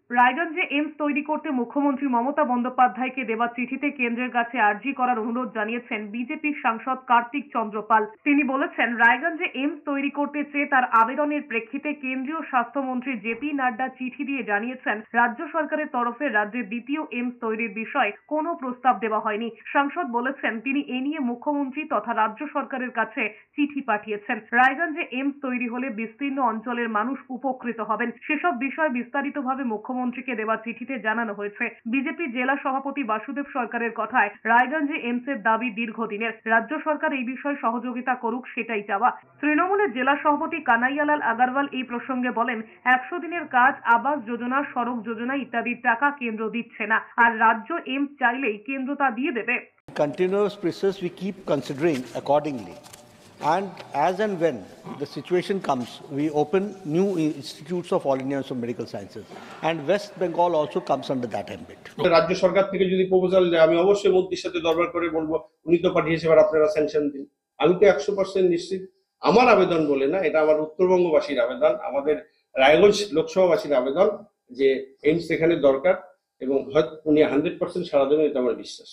রায়গঞ্জে এইমস তৈরি করতে মুখ্যমন্ত্রী মমতা বন্দ্যোপাধ্যায়কে দেওয়া চিঠিতে কেন্দ্রের কাছে আর্জি করার অনুরোধ জানিয়েছেন বিজেপির সাংসদ কার্তিক চন্দ্র পাল। তিনি বলেছেন, রায়গঞ্জে এইমস তৈরি করতে চেয়ে তার আবেদনের প্রেক্ষিতে কেন্দ্রীয় স্বাস্থ্যমন্ত্রী জেপি নাড্ডা চিঠি দিয়ে জানিয়েছেন, রাজ্য সরকারের তরফে রাজ্যের দ্বিতীয় এইমস তৈরির বিষয়ে কোনো প্রস্তাব দেওয়া হয়নি। সাংসদ বলেছেন, তিনি এ নিয়ে মুখ্যমন্ত্রী তথা রাজ্য সরকারের কাছে চিঠি পাঠিয়েছেন। রায়গঞ্জে এইমস তৈরি হলে বিস্তীর্ণ অঞ্চলের মানুষ উপকৃত হবেন। সেসব বিষয় বিস্তারিতভাবে মুখ্যমন্ত্রীকে দেওয়া চিঠিতে জানানো হয়েছে। বিজেপি জেলা সভাপতি বাসুদেব সরকারের কথায়, রায়গঞ্জে এইমসের দাবি দীর্ঘদিনের। রাজ্য সরকার এই বিষয়ে সহযোগিতা করুক, সেটাই চাওয়া। তৃণমূলের জেলা সভাপতি কানাইয়ালাল আগারওয়াল এই প্রসঙ্গে বলেন, 100 দিনের কাজ, আবাস যোজনা, সড়ক যোজনা ইত্যাদির টাকা কেন্দ্র দিচ্ছে না, আর রাজ্য এইমস চাইলেই কেন্দ্র তা দিয়ে দেবে। Continuous process we keep considering accordingly, and as and when the situation comes, we open new institutes of all Indians of medical sciences, and West Bengal also comes under that ambit. রাজ্য সরকার থেকে যদি proposal দেয়, আমি অবশ্যই মন্ত্রীর সাথে দরবার করে বলবো, উনি তো পাঠিয়েছে, এবার আপনারা স্যাংশন দিন। আমি তো 100% নিশ্চিত, আমার আবেদন বলে না, এটা আমার উত্তরবঙ্গবাসীর আবেদন, আমাদের রায়গঞ্জ লোকসভাবাসীর আবেদন যে এইমস এখানে দরকার, এবং হয়তো উনি 100% সারা দেবেন, এটা আমার বিশ্বাস।